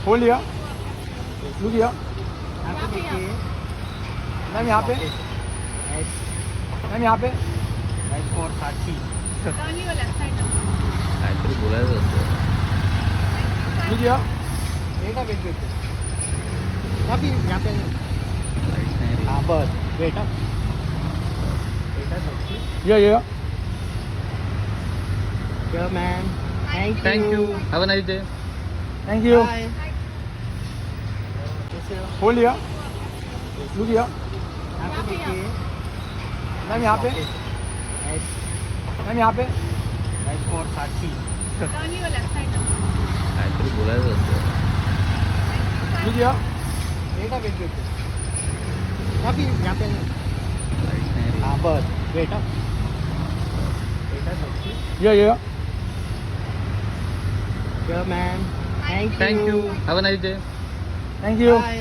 Hold लिया look लिया आपको देखिए मैम यहाँ पे एस मैम यहाँ पे एस फॉर साक्षी काहीतरी बोलायचं असतं. लुक लिया बेटा वेट वेट यहाँ पे लाईट नाही रे. हाँ बस बेटा बेटा साक्षी ये यो ma'am thank you. Have a nice day. Thank you bye कैसे हो होल्ड लिया लुक लिया आपको देखिए मैम यहाँ पे एस मैम यहाँ पे एस फॉर साक्षी काहीतरी बोलायचं असतं. लुक लिया बेटा वेट वेट यहाँ पे लाईट नाही रे. हाँ बस बेटा बेटा साक्षी ये यो ma'am thank you. Have a nice day. Thank you bye